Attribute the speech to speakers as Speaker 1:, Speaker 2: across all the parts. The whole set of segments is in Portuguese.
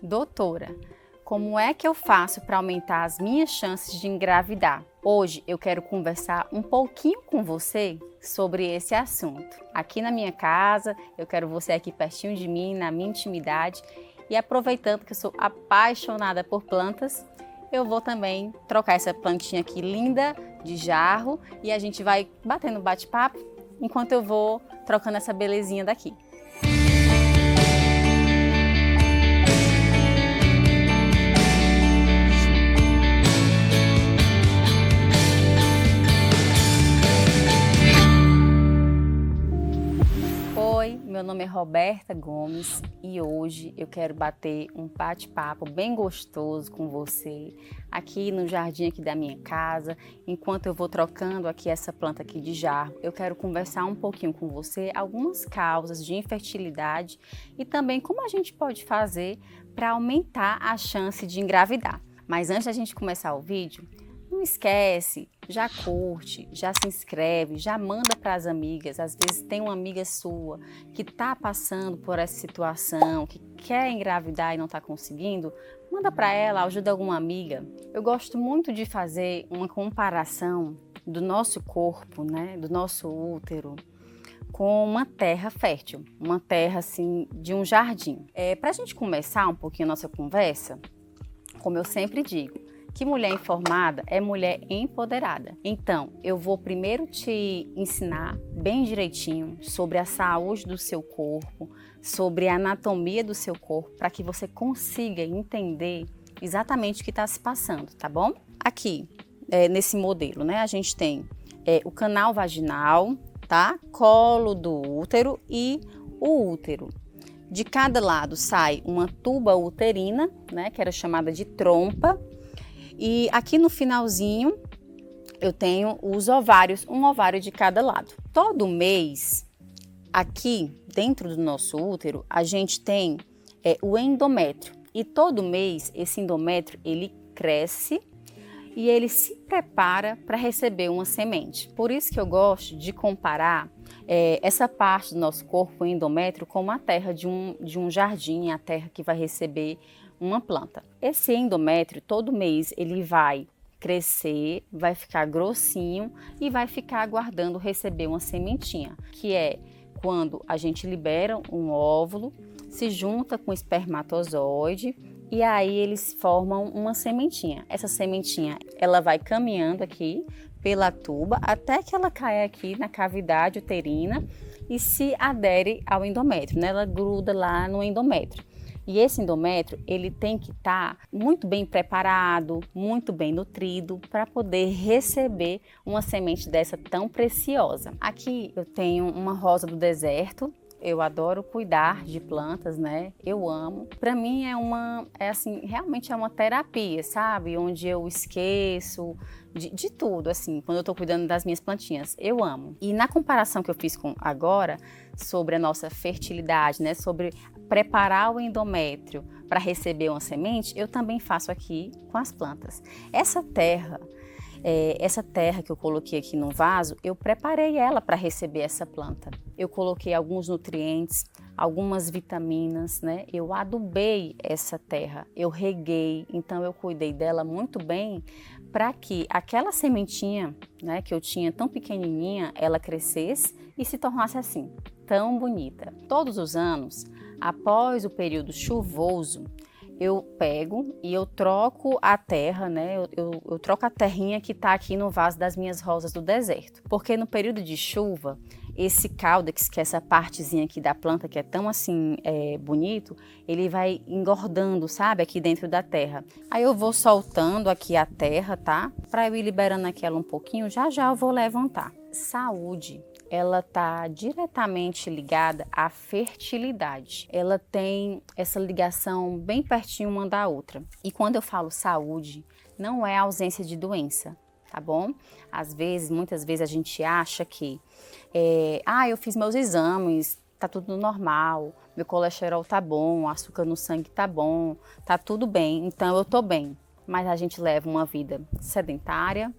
Speaker 1: Doutora, como é que eu faço para aumentar as minhas chances de engravidar? Hoje eu quero conversar um pouquinho com você sobre esse assunto. Aqui na minha casa, eu quero você aqui pertinho de mim, na minha intimidade. E aproveitando que eu sou apaixonada por plantas, eu vou também trocar essa plantinha aqui linda de jarro e a gente vai batendo bate-papo enquanto eu vou trocando essa belezinha daqui. Oi, meu nome é Roberta Gomes e hoje eu quero bater um bate-papo bem gostoso com você aqui no jardim aqui da minha casa. Enquanto eu vou trocando aqui essa planta aqui de jarro, eu quero conversar um pouquinho com você algumas causas de infertilidade e também como a gente pode fazer para aumentar a chance de engravidar. Mas antes da gente começar o vídeo, não esquece, já curte, já se inscreve, já manda para as amigas. Às vezes tem uma amiga sua que está passando por essa situação, que quer engravidar e não está conseguindo, manda para ela, ajuda alguma amiga. Eu gosto muito de fazer uma comparação do nosso corpo, né, do nosso útero, com uma terra fértil, uma terra assim de um jardim. Para a gente começar um pouquinho a nossa conversa, como eu sempre digo, que mulher informada é mulher empoderada. Então, eu vou primeiro te ensinar bem direitinho sobre a saúde do seu corpo, sobre a anatomia do seu corpo, para que você consiga entender exatamente o que está se passando, tá bom? Aqui, nesse modelo, né, a gente tem o canal vaginal, tá? Colo do útero e o útero. De cada lado sai uma tuba uterina, né, que era chamada de trompa. E aqui no finalzinho eu tenho os ovários, um ovário de cada lado. Todo mês, aqui dentro do nosso útero, a gente tem o endométrio. E todo mês esse endométrio ele cresce e ele se prepara para receber uma semente. Por isso que eu gosto de comparar essa parte do nosso corpo, o endométrio, com a terra de um jardim, a terra que vai receber uma planta. Esse endométrio, todo mês, ele vai crescer, vai ficar grossinho e vai ficar aguardando receber uma sementinha, que é quando a gente libera um óvulo, se junta com o espermatozoide e aí eles formam uma sementinha. Essa sementinha, ela vai caminhando aqui pela tuba até que ela caia aqui na cavidade uterina e se adere ao endométrio, né? Ela gruda lá no endométrio. E esse endométrio, ele tem que estar muito bem preparado, muito bem nutrido para poder receber uma semente dessa tão preciosa. Aqui eu tenho uma rosa do deserto. Eu adoro cuidar de plantas, né? Eu amo. Para mim realmente é uma terapia, sabe? Onde eu esqueço de tudo, assim, quando eu tô cuidando das minhas plantinhas. Eu amo. E na comparação que eu fiz com agora, sobre a nossa fertilidade, né? Sobre preparar o endométrio para receber uma semente, eu também faço aqui com as plantas. Essa terra que eu coloquei aqui no vaso, eu preparei ela para receber essa planta. Eu coloquei alguns nutrientes, algumas vitaminas, né? Eu adubei essa terra, eu reguei, então eu cuidei dela muito bem para que aquela sementinha, né, que eu tinha tão pequenininha, ela crescesse e se tornasse assim, tão bonita. Todos os anos, após o período chuvoso, eu pego e eu troco a terra, né? Eu troco a terrinha que está aqui no vaso das minhas rosas do deserto. Porque no período de chuva, esse caudex, que é essa partezinha aqui da planta, que é tão assim bonito, ele vai engordando, sabe? Aqui dentro da terra. Aí eu vou soltando aqui a terra, tá? Para eu ir liberando aquela um pouquinho, já eu vou levantar. Saúde. Ela está diretamente ligada à fertilidade. Ela tem essa ligação bem pertinho uma da outra. E quando eu falo saúde, não é ausência de doença, tá bom? Muitas vezes a gente acha que, eu fiz meus exames, tá tudo normal, meu colesterol tá bom, o açúcar no sangue tá bom, tá tudo bem, então eu tô bem. Mas a gente leva uma vida sedentária,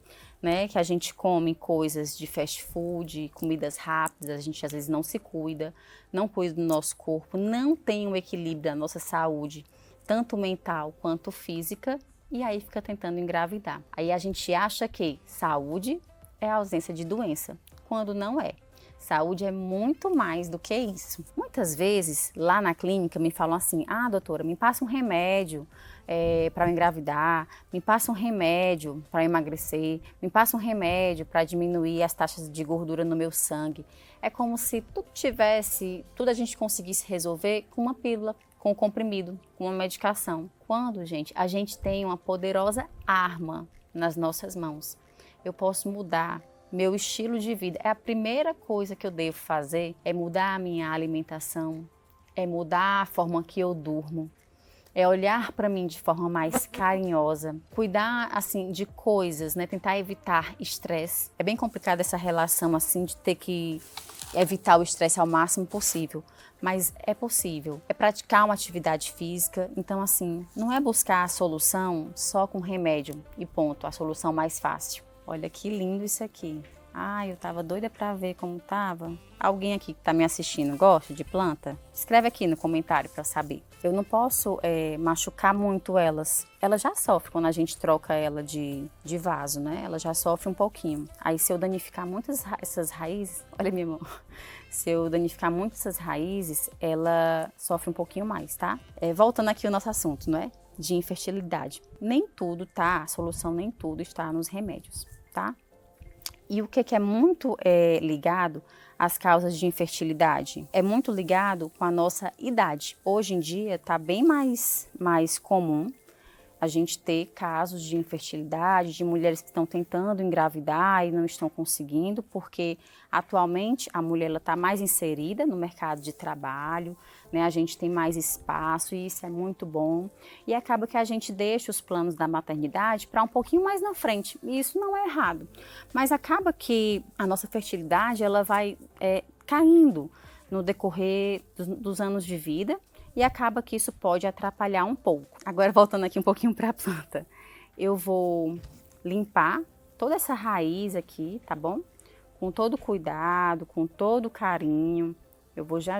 Speaker 1: né, que a gente come coisas de fast food, comidas rápidas, a gente às vezes não se cuida, não cuida do nosso corpo, não tem um equilíbrio da nossa saúde tanto mental quanto física, e aí fica tentando engravidar. Aí a gente acha que saúde é a ausência de doença, quando não é. Saúde é muito mais do que isso. Muitas vezes, lá na clínica, me falam assim, doutora, me passa um remédio para eu engravidar, me passa um remédio para emagrecer, me passa um remédio para diminuir as taxas de gordura no meu sangue. É como se tudo a gente conseguisse resolver com uma pílula, com um comprimido, com uma medicação. Quando, gente, a gente tem uma poderosa arma nas nossas mãos. Eu posso mudar meu estilo de vida. A primeira coisa que eu devo fazer é mudar a minha alimentação, é mudar a forma que eu durmo, é olhar para mim de forma mais carinhosa, cuidar assim de coisas, né? Tentar evitar estresse. É bem complicada essa relação assim de ter que evitar o estresse ao máximo possível, mas é possível. É praticar uma atividade física, então assim, não é buscar a solução só com remédio e ponto, a solução mais fácil. Olha que lindo isso aqui. Eu tava doida para ver como tava. Alguém aqui que tá me assistindo gosta de planta? Escreve aqui no comentário para saber. Eu não posso machucar muito elas. Ela já sofre quando a gente troca ela de vaso, né? Ela já sofre um pouquinho. Aí se eu danificar muito essas raízes, olha minha mão. Se eu danificar muito essas raízes, ela sofre um pouquinho mais, tá? Voltando aqui ao nosso assunto, não é? De infertilidade. Nem tudo tá, a solução nem tudo está nos remédios, tá? E o que é muito ligado às causas de infertilidade? É muito ligado com a nossa idade. Hoje em dia está bem mais comum a gente ter casos de infertilidade, de mulheres que estão tentando engravidar e não estão conseguindo, porque atualmente a mulher está mais inserida no mercado de trabalho, né? A gente tem mais espaço e isso é muito bom. E acaba que a gente deixa os planos da maternidade para um pouquinho mais na frente, e isso não é errado. Mas acaba que a nossa fertilidade ela vai caindo no decorrer dos anos de vida, e acaba que isso pode atrapalhar um pouco. Agora, voltando aqui um pouquinho para a planta, eu vou limpar toda essa raiz aqui, tá bom? Com todo cuidado, com todo carinho. Eu vou já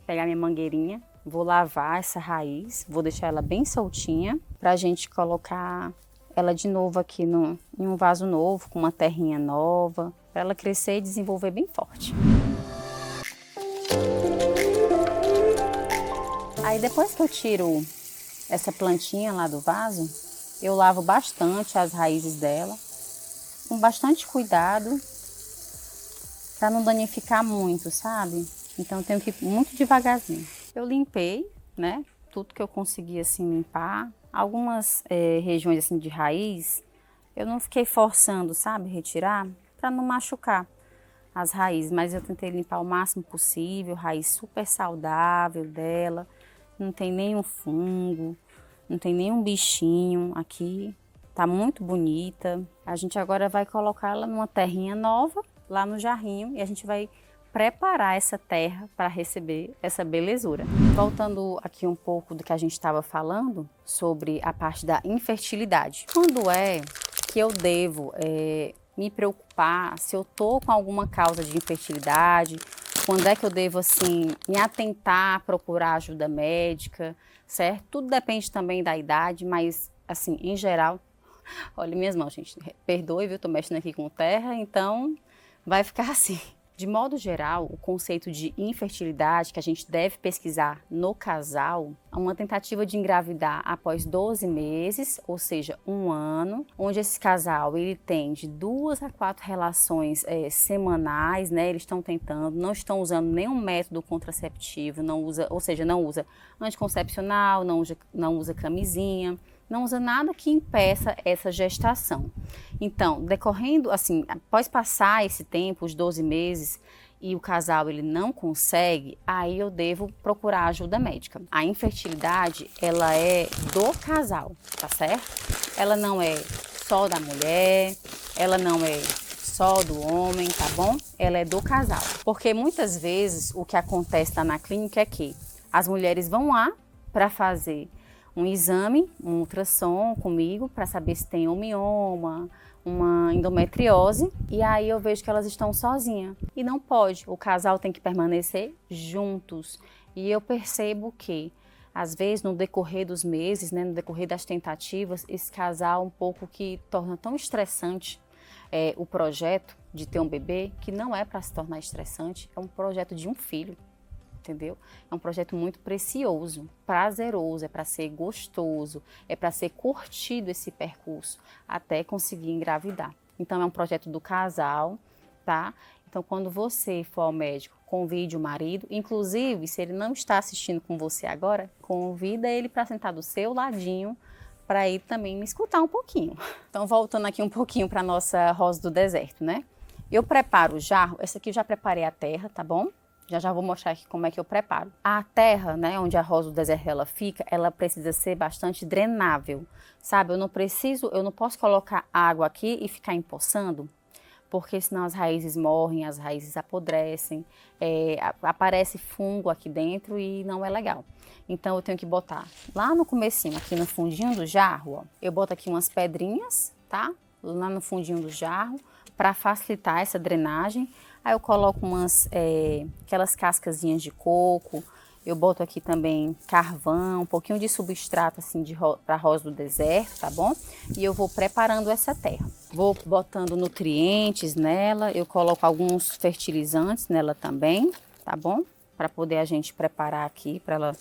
Speaker 1: pegar minha mangueirinha, vou lavar essa raiz, vou deixar ela bem soltinha para a gente colocar ela de novo aqui em um vaso novo, com uma terrinha nova, para ela crescer e desenvolver bem forte. Aí depois que eu tiro essa plantinha lá do vaso, eu lavo bastante as raízes dela, com bastante cuidado, para não danificar muito, sabe? Então eu tenho que ir muito devagarzinho. Eu limpei, né? Tudo que eu consegui assim limpar. Algumas regiões assim de raiz, eu não fiquei forçando, sabe? Retirar, para não machucar as raízes. Mas eu tentei limpar o máximo possível, raiz super saudável dela. Não tem nenhum fungo, não tem nenhum bichinho aqui. Tá muito bonita. A gente agora vai colocar ela numa terrinha nova, lá no jarrinho, e a gente vai preparar essa terra para receber essa belezura. Voltando aqui um pouco do que a gente estava falando sobre a parte da infertilidade. Quando é que eu devo me preocupar se eu tô com alguma causa de infertilidade? Quando é que eu devo, assim, me atentar a procurar ajuda médica, certo? Tudo depende também da idade, mas, assim, em geral, olha minhas mãos, gente, perdoe, viu? Tô mexendo aqui com terra, então vai ficar assim. De modo geral, o conceito de infertilidade que a gente deve pesquisar no casal é uma tentativa de engravidar após 12 meses, ou seja, 1 ano, onde esse casal ele tem de 2 a 4 relações semanais, né? Eles estão tentando, não estão usando nenhum método contraceptivo, não usa anticoncepcional, não usa camisinha, não usa nada que impeça essa gestação. Então, decorrendo, assim, após passar esse tempo, os 12 meses, e o casal ele não consegue, aí eu devo procurar ajuda médica. A infertilidade, ela é do casal, tá certo? Ela não é só da mulher, ela não é só do homem, tá bom? Ela é do casal. Porque muitas vezes o que acontece lá na clínica é que as mulheres vão lá para fazer um exame, um ultrassom comigo para saber se tem um mioma, uma endometriose, e aí eu vejo que elas estão sozinhas. E não pode, o casal tem que permanecer juntos. E eu percebo que Às vezes, no decorrer dos meses, né, no decorrer das tentativas, esse casal um pouco que torna tão estressante o projeto de ter um bebê, que não é para se tornar estressante, é um projeto de um filho, entendeu? É um projeto muito precioso, prazeroso, é para ser gostoso, é para ser curtido esse percurso até conseguir engravidar. Então, é um projeto do casal, tá? Então, quando você for ao médico, convide o marido, inclusive, se ele não está assistindo com você agora, convida ele para sentar do seu ladinho, para ele também me escutar um pouquinho. Então, voltando aqui um pouquinho para a nossa rosa do deserto, né? Eu preparo o jarro, essa aqui eu já preparei a terra, tá bom? Já vou mostrar aqui como é que eu preparo. A terra, né, onde a rosa do deserto ela fica, ela precisa ser bastante drenável, sabe? Eu não posso colocar água aqui e ficar empoçando, porque senão as raízes morrem, as raízes apodrecem, aparece fungo aqui dentro e não é legal. Então eu tenho que botar lá no comecinho, aqui no fundinho do jarro, ó, eu boto aqui umas pedrinhas, tá? Lá no fundinho do jarro, para facilitar essa drenagem. Aí eu coloco aquelas cascazinhas de coco, eu boto aqui também carvão, um pouquinho de substrato assim para rosa do deserto, tá bom? E eu vou preparando essa terra. Vou botando nutrientes nela, eu coloco alguns fertilizantes nela também, tá bom? Para poder a gente preparar aqui, para ela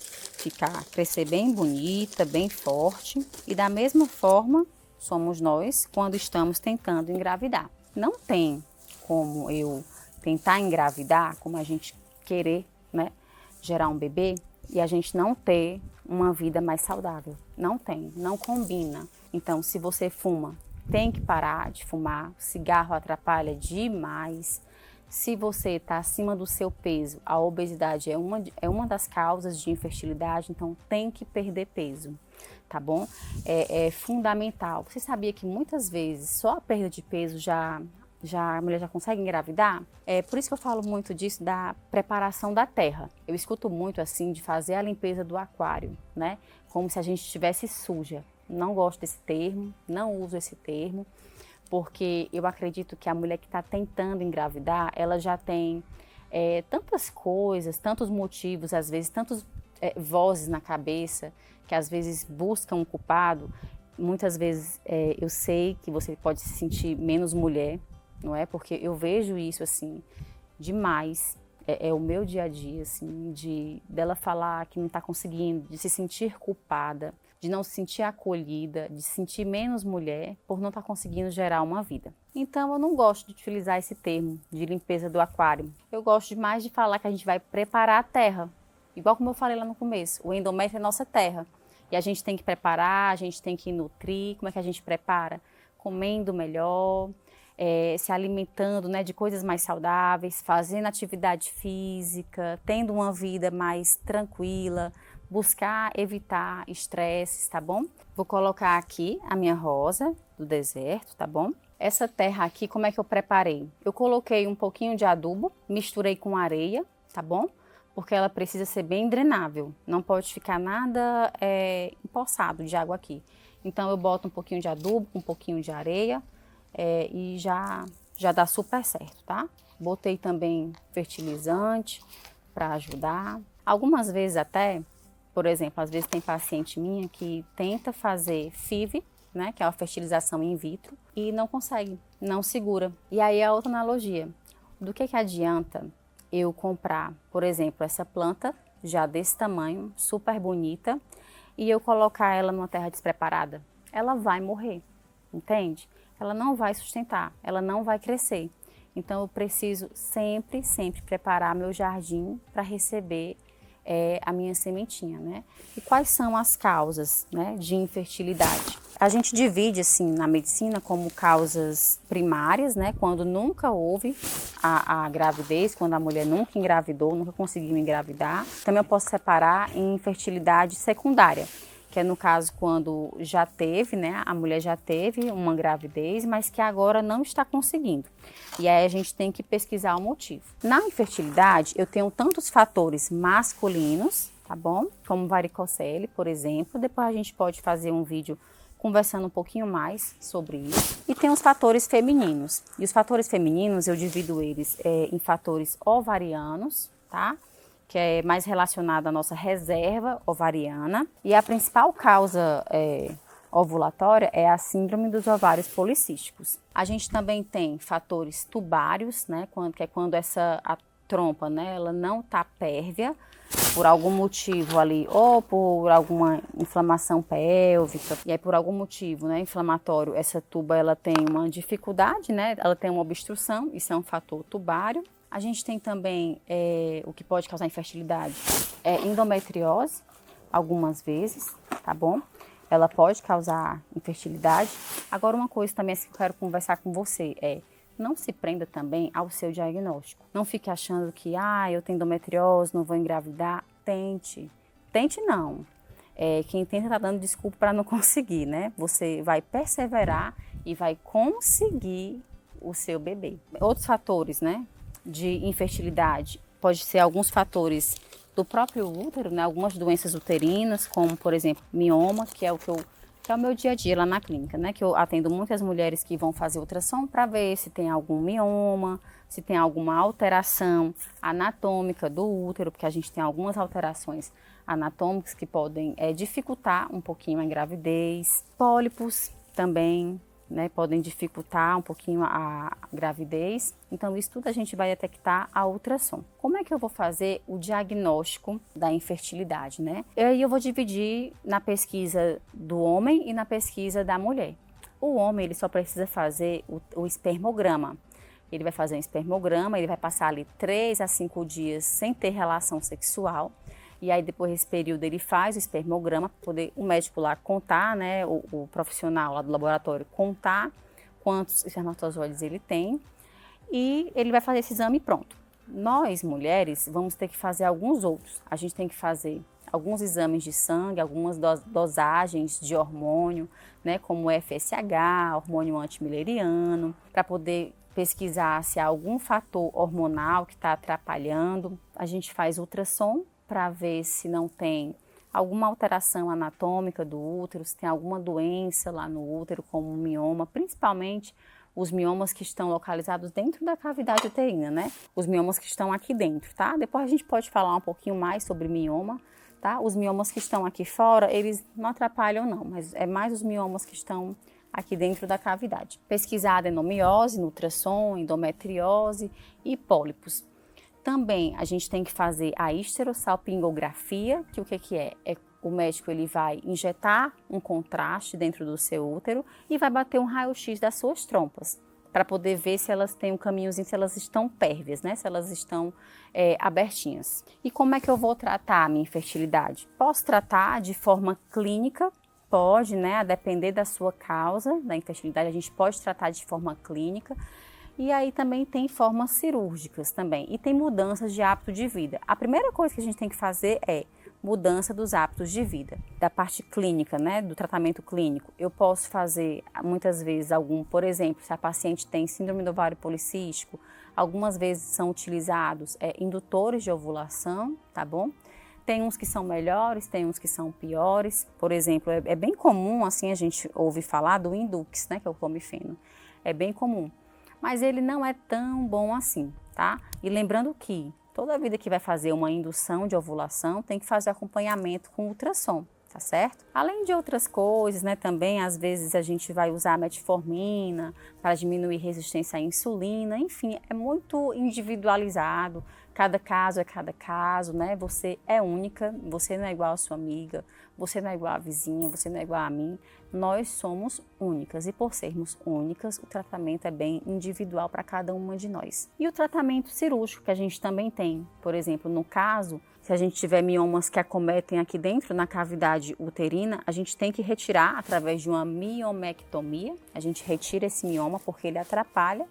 Speaker 1: crescer bem bonita, bem forte. E da mesma forma, somos nós quando estamos tentando engravidar. Não tem como eu tentar engravidar, como a gente querer, né, gerar um bebê e a gente não ter uma vida mais saudável. Não tem, não combina. Então, se você fuma, tem que parar de fumar. O cigarro atrapalha demais. Se você está acima do seu peso, a obesidade é uma das causas de infertilidade, então tem que perder peso, tá bom? É fundamental. Você sabia que muitas vezes só a perda de peso a mulher já consegue engravidar? É por isso que eu falo muito disso, da preparação da terra. Eu escuto muito assim de fazer a limpeza do aquário, né? Como se a gente estivesse suja. Não gosto desse termo, não uso esse termo, porque eu acredito que a mulher que está tentando engravidar, ela já tem tantas coisas, tantos motivos, às vezes, tantas vozes na cabeça, que às vezes buscam um culpado. Muitas vezes eu sei que você pode se sentir menos mulher, não é? Porque eu vejo isso assim demais, é o meu dia a dia, assim, dela falar que não está conseguindo, de se sentir culpada, de não se sentir acolhida, de se sentir menos mulher por não estar conseguindo gerar uma vida. Então eu não gosto de utilizar esse termo de limpeza do aquário. Eu gosto mais de falar que a gente vai preparar a terra, igual como eu falei lá no começo, o endométrio é nossa terra. E a gente tem que preparar, a gente tem que nutrir. Como é que a gente prepara? Comendo melhor, se alimentando, né, de coisas mais saudáveis, fazendo atividade física, tendo uma vida mais tranquila, buscar evitar estresses, tá bom? Vou colocar aqui a minha rosa do deserto, tá bom? Essa terra aqui, como é que eu preparei? Eu coloquei um pouquinho de adubo, misturei com areia, tá bom? Porque ela precisa ser bem drenável, não pode ficar nada empoçado de água aqui. Então eu boto um pouquinho de adubo, um pouquinho de areia e já dá super certo, tá? Botei também fertilizante para ajudar. Algumas vezes até, por exemplo, às vezes tem paciente minha que tenta fazer FIV, né, que é uma fertilização in vitro, e não consegue, não segura. E aí é outra analogia. Do que adianta eu comprar, por exemplo, essa planta já desse tamanho, super bonita, e eu colocar ela numa terra despreparada? Ela vai morrer, entende? Ela não vai sustentar, ela não vai crescer. Então eu preciso sempre preparar meu jardim para receber a minha sementinha, né? E quais são as causas, né, de infertilidade? A gente divide, assim, na medicina como causas primárias, né? Quando nunca houve a gravidez, quando a mulher nunca engravidou, nunca conseguiu engravidar. Também eu posso separar em infertilidade secundária, que é no caso quando já teve, né? A mulher já teve uma gravidez, mas que agora não está conseguindo. E aí a gente tem que pesquisar o motivo. Na infertilidade, eu tenho tantos fatores masculinos, tá bom? Como varicocele, por exemplo. Depois a gente pode fazer um vídeo conversando um pouquinho mais sobre isso. E tem os fatores femininos. E os fatores femininos eu divido eles em fatores ovarianos, tá? que é mais relacionado à nossa reserva ovariana. E a principal causa ovulatória é a síndrome dos ovários policísticos. A gente também tem fatores tubários, né, que é quando a trompa, né, ela não está pérvia, por algum motivo ali, ou por alguma inflamação pélvica, e aí por algum motivo, né, inflamatório, essa tuba ela tem uma dificuldade, né, ela tem uma obstrução, isso é um fator tubário. A gente tem também o que pode causar infertilidade, endometriose, algumas vezes, tá bom? Ela pode causar infertilidade. Agora, uma coisa também que eu quero conversar com você não se prenda também ao seu diagnóstico. Não fique achando que, eu tenho endometriose, não vou engravidar. Tente. Tente não. Quem tenta está dando desculpa para não conseguir, né? Você vai perseverar e vai conseguir o seu bebê. Outros fatores, né, de infertilidade, pode ser alguns fatores do próprio útero, né? Algumas doenças uterinas, como, por exemplo, mioma, que é o meu dia a dia lá na clínica, né? Que eu atendo muitas mulheres que vão fazer ultrassom para ver se tem algum mioma, se tem alguma alteração anatômica do útero, porque a gente tem algumas alterações anatômicas que podem dificultar um pouquinho a gravidez. Pólipos também, né, podem dificultar um pouquinho a gravidez. Então, isso tudo a gente vai detectar a ultrassom. Como é que eu vou fazer o diagnóstico da infertilidade, né? Eu vou dividir na pesquisa do homem e na pesquisa da mulher. O homem, ele só precisa fazer o espermograma. Ele vai fazer um espermograma, ele vai passar ali 3 a 5 dias sem ter relação sexual. E aí, depois desse período, ele faz o espermograma para poder o médico lá contar, né, o profissional lá do laboratório contar quantos espermatozoides ele tem. E ele vai fazer esse exame e pronto. Nós, mulheres, vamos ter que fazer alguns outros. A gente tem que fazer alguns exames de sangue, algumas dosagens de hormônio, né, como o FSH, hormônio antimileriano, para poder pesquisar se há algum fator hormonal que está atrapalhando. A gente faz ultrassom para ver se não tem alguma alteração anatômica do útero, se tem alguma doença lá no útero, como um mioma, principalmente os miomas que estão localizados dentro da cavidade uterina, né? Os miomas que estão aqui dentro, tá? Depois a gente pode falar um pouquinho mais sobre mioma, tá? Os miomas que estão aqui fora, eles não atrapalham não, mas é mais os miomas que estão aqui dentro da cavidade. Pesquisar adenomiose, no ultrassom, endometriose e pólipos. Também a gente tem que fazer a histerosalpingografia, que o que é? O médico ele vai injetar um contraste dentro do seu útero e vai bater um raio-x das suas trompas, para poder ver se elas têm um caminhozinho, se elas estão pérvias, né? Se elas estão abertinhas. E como é que eu vou tratar a minha infertilidade? Posso tratar de forma clínica, pode, né? A depender da sua causa da infertilidade, a gente pode tratar de forma clínica. E aí também tem formas cirúrgicas também. E tem mudanças de hábito de vida. A primeira coisa que a gente tem que fazer é mudança dos hábitos de vida. Da parte clínica, né, do tratamento clínico, eu posso fazer muitas vezes por exemplo, se a paciente tem síndrome do ovário policístico, algumas vezes são utilizados indutores de ovulação, tá bom? Tem uns que são melhores, tem uns que são piores. Por exemplo, é bem comum, assim, a gente ouve falar do Indux, né, que é o clomifeno. É bem comum. Mas ele não é tão bom assim, tá? E lembrando que toda vida que vai fazer uma indução de ovulação tem que fazer acompanhamento com ultrassom, tá certo? Além de outras coisas, né, também às vezes a gente vai usar metformina para diminuir resistência à insulina, enfim, é muito individualizado, cada caso é cada caso, né? Você é única, você não é igual à sua amiga, você não é igual à vizinha, você não é igual a mim, nós somos únicas e por sermos únicas, o tratamento é bem individual para cada uma de nós. E o tratamento cirúrgico que a gente também tem, por exemplo, no caso, se a gente tiver miomas que acometem aqui dentro na cavidade uterina, a gente tem que retirar através de uma miomectomia, a gente retira esse mioma porque ele atrapalha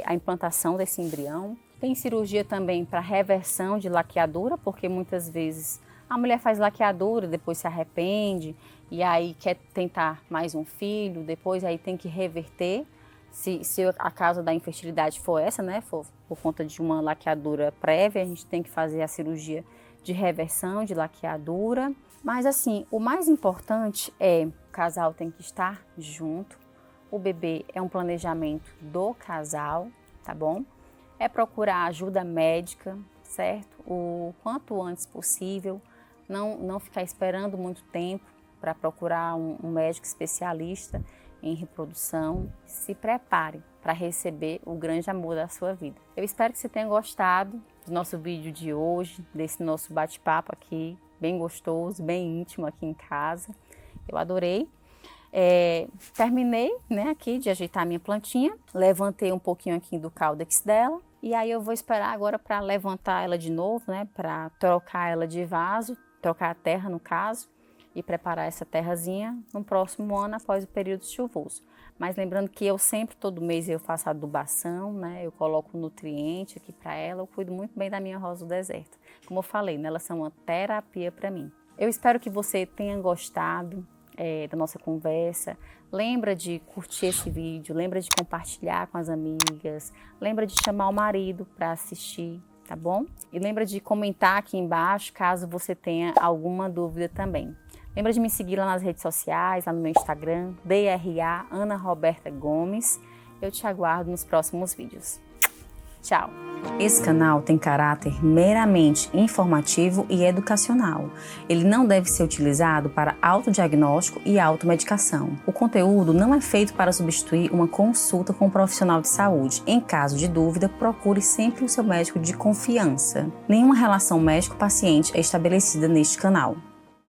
Speaker 1: a implantação desse embrião. Tem cirurgia também para reversão de laqueadura, porque muitas vezes a mulher faz laqueadura, depois se arrepende e aí quer tentar mais um filho, depois aí tem que reverter. Se a causa da infertilidade for essa, né, for por conta de uma laqueadura prévia, a gente tem que fazer a cirurgia de reversão de laqueadura. Mas assim, o mais importante o casal tem que estar junto, o bebê é um planejamento do casal, tá bom? É procurar ajuda médica, certo? O quanto antes possível, não ficar esperando muito tempo para procurar um médico especialista em reprodução. Se prepare para receber o grande amor da sua vida. Eu espero que você tenha gostado do nosso vídeo de hoje, desse nosso bate-papo aqui, bem gostoso, bem íntimo aqui em casa. Eu adorei. Terminei, né, aqui de ajeitar a minha plantinha, levantei um pouquinho aqui do caudex dela e aí eu vou esperar agora para levantar ela de novo, né, para trocar ela de vaso, trocar a terra no caso e preparar essa terrazinha no próximo ano após o período chuvoso. Mas lembrando que eu sempre, todo mês, eu faço adubação, né, eu coloco nutriente aqui para ela, eu cuido muito bem da minha rosa do deserto. Como eu falei, né, elas são uma terapia para mim. Eu espero que você tenha gostado da nossa conversa. Lembra de curtir esse vídeo, lembra de compartilhar com as amigas, lembra de chamar o marido para assistir, tá bom? E lembra de comentar aqui embaixo caso você tenha alguma dúvida também. Lembra de me seguir lá nas redes sociais, lá no meu Instagram, DRA Ana Roberta Gomes. Eu te aguardo nos próximos vídeos. Tchau! Esse canal tem caráter meramente informativo e educacional. Ele não deve ser utilizado para autodiagnóstico e automedicação. O conteúdo não é feito para substituir uma consulta com um profissional de saúde. Em caso de dúvida, procure sempre o seu médico de confiança. Nenhuma relação médico-paciente é estabelecida neste canal.